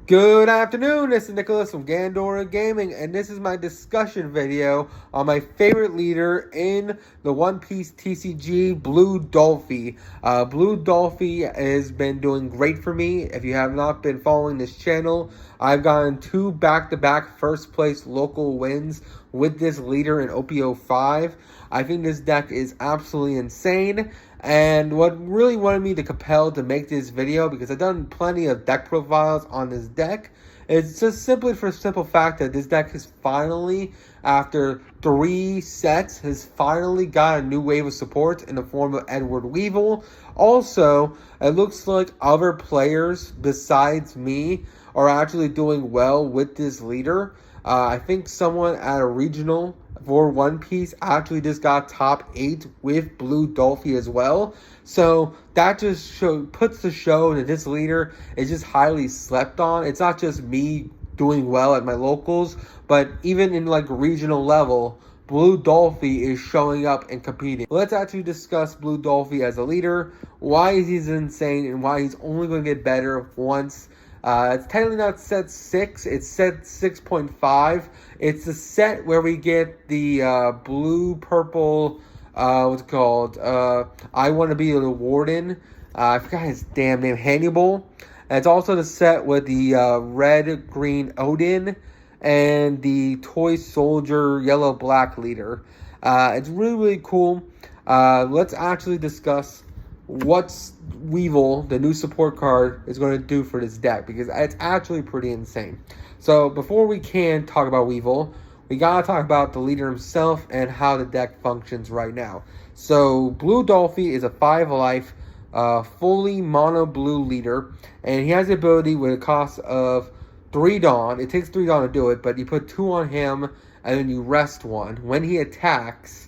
Good afternoon, this is Nicholas from Gandora Gaming, and this is my discussion video on my favorite leader in the One Piece TCG, Blue Dolfy. Blue Dolfy has been doing great for me. If you have not been following this channel, I've gotten 2 back-to-back first place local wins with this leader in OPO 5. I think this deck is absolutely insane. And what really wanted me to compel to make this video, because I've done plenty of deck profiles on this deck, it's just simply for the simple fact that this deck has finally, after 3 sets, has finally got a new wave of support in the form of Edward Weevil. Also, it looks like other players besides me are actually doing well with this leader. I think someone at a regional for One Piece actually just got top 8 with Blue Dolphy as well. So that just puts the show that this leader is just highly slept on. It's not just me doing well at my locals, but even in like regional level, Blue Dolphy is showing up and competing. Let's actually discuss Blue Dolphy as a leader, why he's insane, and why he's only going to get better once. It's technically not set 6, it's set 6.5. It's the set where we get the blue-purple, what's it called? I Want to Be the Warden. I forgot his damn name, Hannibal. And it's also the set with the red-green Odin and the toy soldier yellow-black leader. It's really, really cool. Let's actually discuss what's Weevil, the new support card, is going to do for this deck, because it's actually pretty insane. So before we can talk about Weevil, we gotta talk about the leader himself and how the deck functions right now. So Blue Dolphy is a 5-life, fully mono blue leader, and he has the ability with a cost of 3 Dawn. It takes 3 Dawn to do it, but you put 2 on him, and then you rest 1. When he attacks,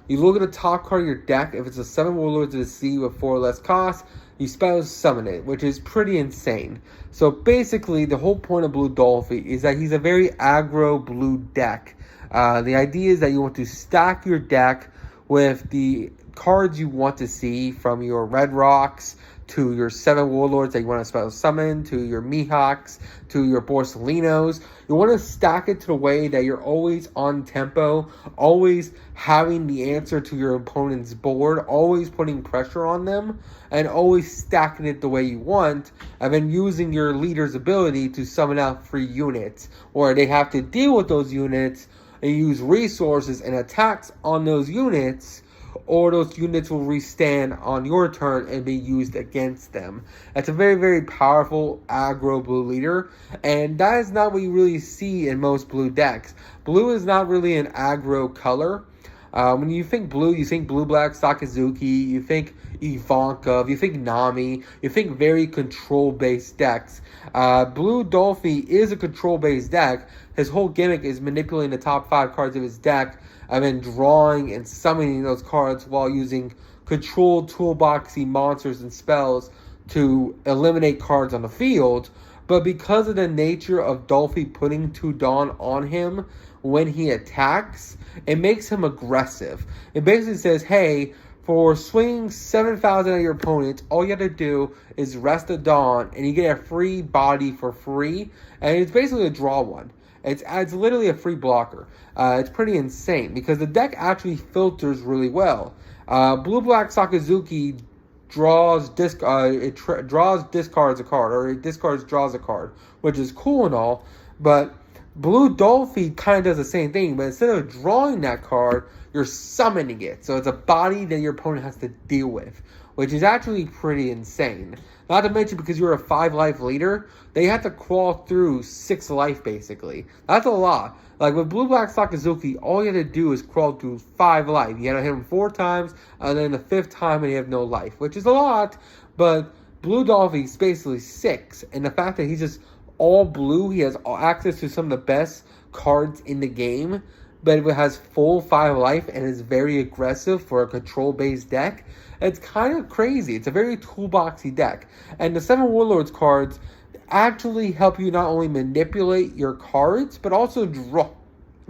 you look at the top card of your deck. If it's a 7 Warlords of the Sea with 4 less cost, you spell summon it, which is pretty insane. So basically, the whole point of Blue Dolphy is that he's a very aggro blue deck. The idea is that you want to stack your deck with the cards you want to see, from your Red Rocks to your 7 Warlords that you want to spell summon, to your Mihawks, to your Borsalinos. You want to stack it to the way that you're always on tempo, always having the answer to your opponent's board, always putting pressure on them, and always stacking it the way you want, and then using your leader's ability to summon out free units, or they have to deal with those units and use resources and attacks on those units, or those units will restand on your turn and be used against them. That's a very, very powerful aggro blue leader, and that is not what you really see in most blue decks. Blue is not really an aggro color. When you think blue, you think blue-black Sakazuki, you think Ivankov, you think Nami, you think very control-based decks. Blue Dolphy is a control-based deck. His whole gimmick is manipulating the top 5 cards of his deck and then drawing and summoning those cards while using controlled toolboxy monsters and spells to eliminate cards on the field. But because of the nature of Dolphy putting 2 Dawn on him when he attacks, it makes him aggressive. It basically says, hey, for swinging 7,000 at your opponent, all you have to do is rest a Dawn, and you get a free body for free, and it's basically a draw one. It's literally a free blocker. It's pretty insane, because the deck actually filters really well. Blue-black Sakazuki draws discards a card, or it draws a card, which is cool and all, but Blue Dolphy kind of does the same thing, but instead of drawing that card, you're summoning it. So it's a body that your opponent has to deal with, which is actually pretty insane. Not to mention, because you're a 5-life leader, they have to crawl through 6 life, basically. That's a lot. Like with Blue-Black Sakazuki, all you have to do is crawl through 5 life. You have to hit him 4 times, and then the 5th time, and you have no life, which is a lot. But Blue Dolphy is basically 6, and the fact that he's just all blue, he has access to some of the best cards in the game, but it has full 5 life and is very aggressive for a control-based deck. It's kind of crazy. It's a very toolboxy deck. And the 7 Warlords cards actually help you not only manipulate your cards, but also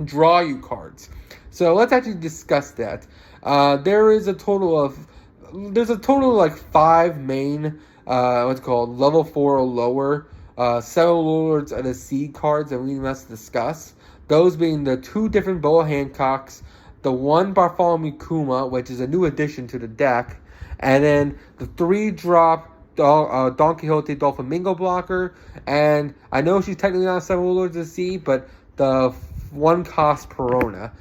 draw you cards. So let's actually discuss that. There's a total of like 5 main, level 4 or lower Seven Lords of the Sea cards that we must discuss. Those being the 2 different Boa Hancocks, the 1 Bartholomew Kuma, which is a new addition to the deck, and then the 3-drop Don Quixote Dolflamingo blocker. And I know she's technically not Seven Lords of the Sea, but the 1-cost Perona.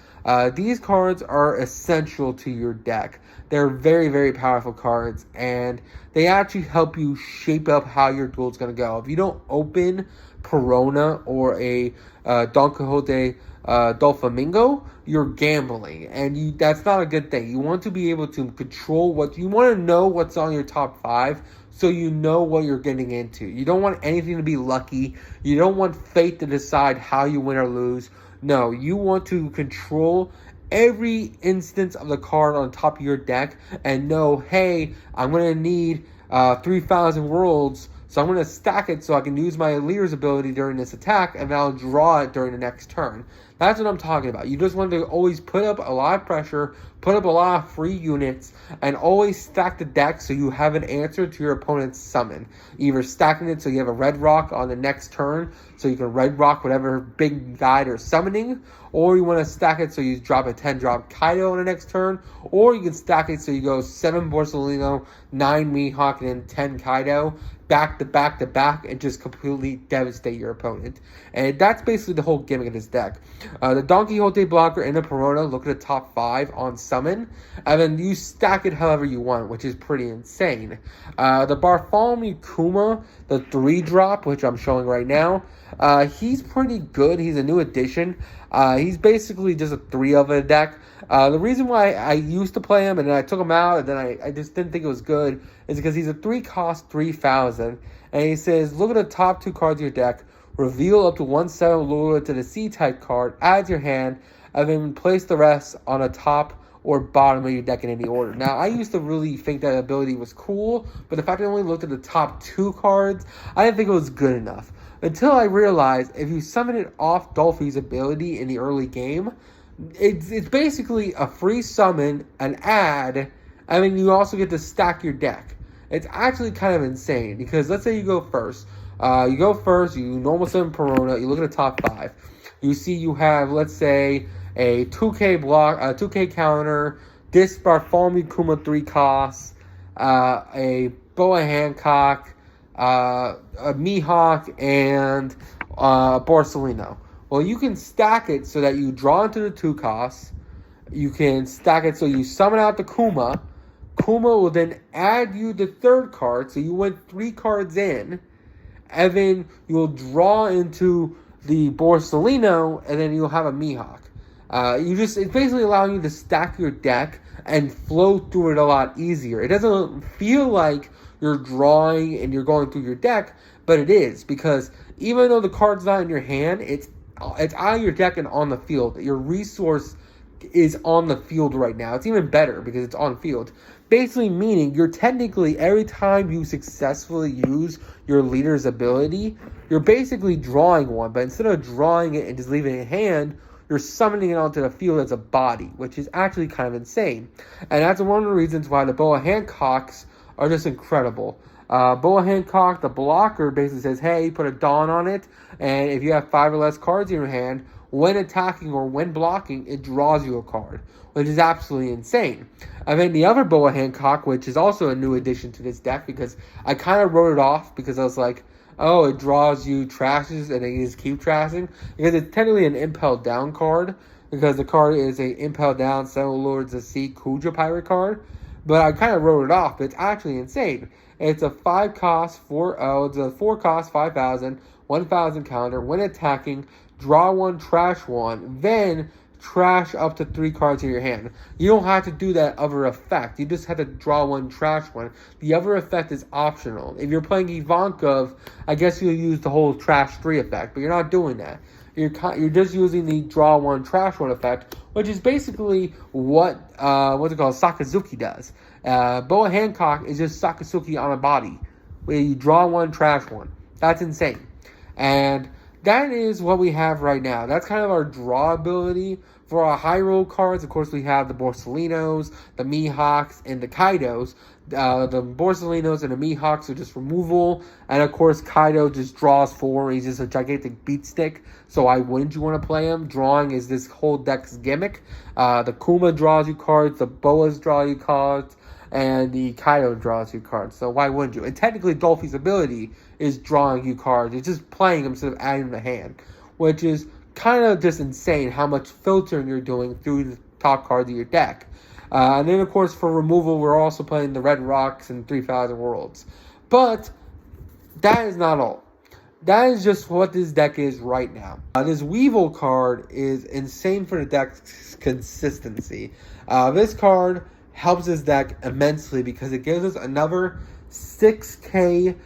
These cards are essential to your deck. They're very, very powerful cards, and they actually help you shape up how your duel is going to go. If you don't open Perona or a Don Quixote Dolflamingo, you're gambling, and that's not a good thing. You want to be able to control you want to know what's on your top 5, so you know what you're getting into. You don't want anything to be lucky. You don't want fate to decide how you win or lose. No, you want to control every instance of the card on top of your deck and know, hey, I'm going to need 3,000 worlds, so I'm going to stack it so I can use my leader's ability during this attack, and then I'll draw it during the next turn. That's what I'm talking about. You just want to always put up a lot of pressure, put up a lot of free units, and always stack the deck so you have an answer to your opponent's summon. Either stacking it so you have a red rock on the next turn, so you can red rock whatever big guy they're summoning, or you want to stack it so you drop a 10-drop Kaido on the next turn, or you can stack it so you go 7 Borsellino, 9 Mihawk, and then 10 Kaido, back to back to back, and just completely devastate your opponent. And that's basically the whole gimmick of this deck. The Don Quixote blocker and the Perona look at the top 5 on summon, and then you stack it however you want, which is pretty insane. The Bartholomew Kuma, the 3-drop, which I'm showing right now, he's pretty good. He's a new addition. He's basically just a 3 of a deck. The reason why I used to play him and then I took him out and then I just didn't think it was good is because he's a 3-cost 3,000. And he says, look at the top 2 cards of your deck, reveal up to 1 7 Lord to the C-type card, add to your hand, and then place the rest on the top or bottom of your deck in any order. Now, I used to really think that ability was cool, but the fact that I only looked at the top 2 cards, I didn't think it was good enough. Until I realized if you summon it off Dolphy's ability in the early game, it's basically a free summon, an add, and then you also get to stack your deck. It's actually kind of insane, because let's say you go first. You normal summon Perona, you look at the top 5. You see you have, let's say, a 2K block, a 2K counter, this Bartholomew Kuma 3 costs, a Boa Hancock, a Mihawk, and Borsellino. Well, you can stack it so that you draw into the 2 costs. You can stack it so you summon out the Kuma. Kuma will then add you the 3rd card, so you went 3 cards in. And then you'll draw into the Borsellino, and then you'll have a Mihawk. It's basically allowing you to stack your deck and flow through it a lot easier. It doesn't feel like you're drawing and you're going through your deck, but it is, because even though the card's not in your hand, it's out of your deck and on the field. Your resource is on the field right now. It's even better because it's on field. Basically meaning you're technically, every time you successfully use your leader's ability, you're basically drawing one, but instead of drawing it and just leaving it in hand, you're summoning it onto the field as a body, which is actually kind of insane. And that's one of the reasons why the Boa Hancocks are just incredible. Boa Hancock, the blocker, basically says, hey, put a Dawn on it, and if you have 5 or less cards in your hand, when attacking or when blocking, it draws you a card, which is absolutely insane. And then the other Boa Hancock, which is also a new addition to this deck, because I kind of wrote it off because I was like, oh, it draws you trashes and then you just keep trashing, because it's technically an Impel Down card, because the card is a Impel Down, Seven Lords of Sea Kuja Pirate card. But I kind of wrote it off, but it's actually insane. It's a 5-cost, it's a 4-cost, 5,000, 1,000 counter. When attacking, draw 1, trash 1, then trash up to 3 cards in your hand. You don't have to do that other effect. You just have to draw 1, trash 1. The other effect is optional. If you're playing Ivankov, I guess you'll use the whole trash 3 effect, but you're not doing that. You're just using the draw 1, trash 1 effect, which is basically what's it called, Sakazuki does. Boa Hancock is just Sakazuki on a body, where you draw 1, trash 1. That's insane. And that is what we have right now. That's kind of our draw ability. For our high roll cards, of course, we have the Borsellinos, the Mihawks, and the Kaidos. The Borsalinos and the Mihawks are just removal. And of course, Kaido just draws 4. He's just a gigantic beat stick. So why wouldn't you want to play him? Drawing is this whole deck's gimmick. The Kuma draws you cards. The Boas draw you cards. And the Kaido draws you cards. So why wouldn't you? And technically, Dolphy's ability is drawing you cards. It's just playing them instead of adding them to hand. Which is kind of just insane how much filtering you're doing through the top cards of your deck. And then, of course, for removal, we're also playing the Red Rocks and 3,000 Worlds. But that is not all. That is just what this deck is right now. This Weevil card is insane for the deck's consistency. This card helps this deck immensely because it gives us another 6k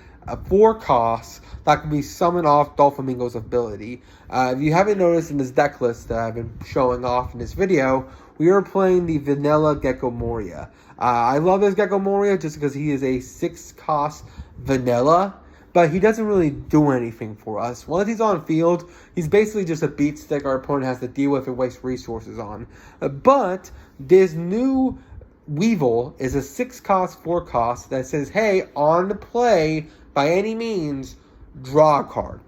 4 costs that can be summoned off Doflamingo's ability. If you haven't noticed in this deck list that I've been showing off in this video, we are playing the Vanilla Gecko Moria. I love this Gecko Moria just because he is a 6-cost vanilla, but he doesn't really do anything for us. Once he's on field, he's basically just a beat stick our opponent has to deal with and waste resources on. But this new Weevil is a 6-cost, 4-cost that says, hey, on the play, by any means, draw a card.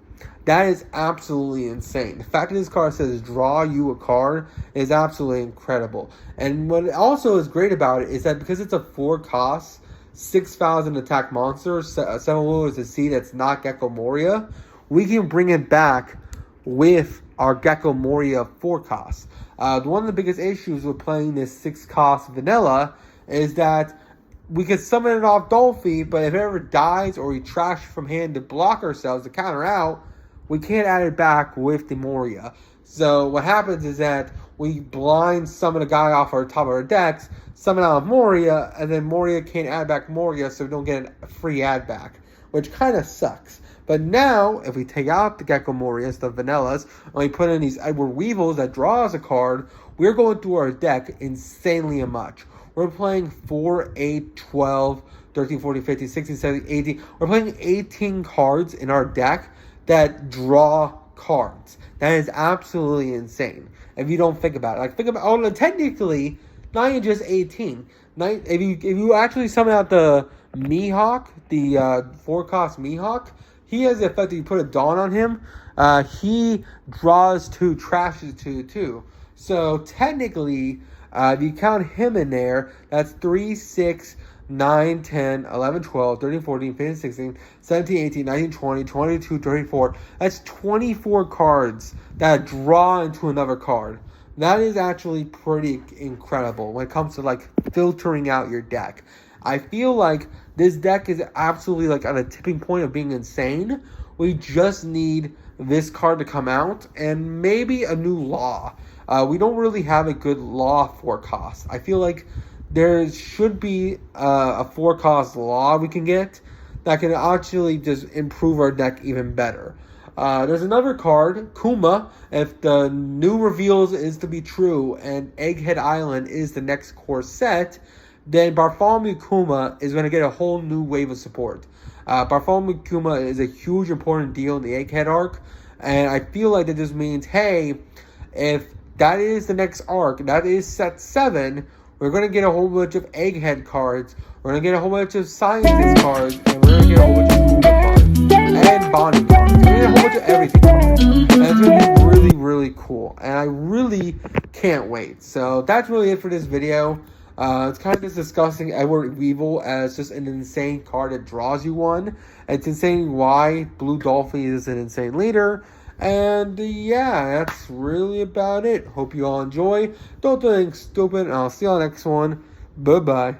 That is absolutely insane. The fact that this card says draw you a card is absolutely incredible. And what also is great about it is that because it's a 4-cost, 6,000 attack monster, 7 will is a C that's not Gecko Moria, we can bring it back with our Gecko Moria 4-cost. One of the biggest issues with playing this 6-cost vanilla is that we could summon it off Dolphy, but if it ever dies or we trash from hand to block ourselves to counter out, we can't add it back with the Moria. So what happens is that we blind summon a guy off our top of our decks, summon out Moria, and then Moria can't add back Moria, so we don't get a free add back, which kind of sucks. But now, if we take out the Gecko Morias, the Vanillas, and we put in these Edward Weevils that draw us a card, we're going through our deck insanely much. We're playing 4, 8, 12, 13, 14, 15, 16, 17, 18. We're playing 18 cards in our deck that draw cards. That is absolutely insane. If you don't think about it. Like, think about, oh, technically, not even just 18. If you actually summon out the Mihawk, the 4-cost Mihawk, he has the effect that you put a Dawn on him. He draws 2, trashes 2, too. So, technically, if you count him in there, that's 3, 6, 9, 10, 11, 12, 13, 14, 15, 16, 17, 18, 19, 20, 22, 34. That's 24 cards that draw into another card. That is actually pretty incredible when it comes to, like, filtering out your deck. I feel like this deck is absolutely, like, on a tipping point of being insane. We just need this card to come out and maybe a new law. We don't really have a good law forecast. I feel like there should be a 4-cost law we can get that can actually just improve our deck even better. There's another card, Kuma. If the new reveals is to be true and Egghead Island is the next core set, then Bartholomew Kuma is going to get a whole new wave of support. Bartholomew Kuma is a huge important deal in the Egghead arc, and I feel like that just means, hey, if that is the next arc, that is set 7, we're going to get a whole bunch of Egghead cards, we're going to get a whole bunch of Scientist cards, and we're going to get a whole bunch of Kuma cards, and Bonding cards. We're going to get a whole bunch of everything cards, and it's going to be really, really cool, and I really can't wait. So that's really it for this video. It's kind of just discussing Edward Weevil as just an insane card that draws you one. It's insane why Blue Dolphy is an insane leader. And yeah, that's really about it. Hope you all enjoy. Don't do anything stupid, and I'll see you on the next one. Bye-bye.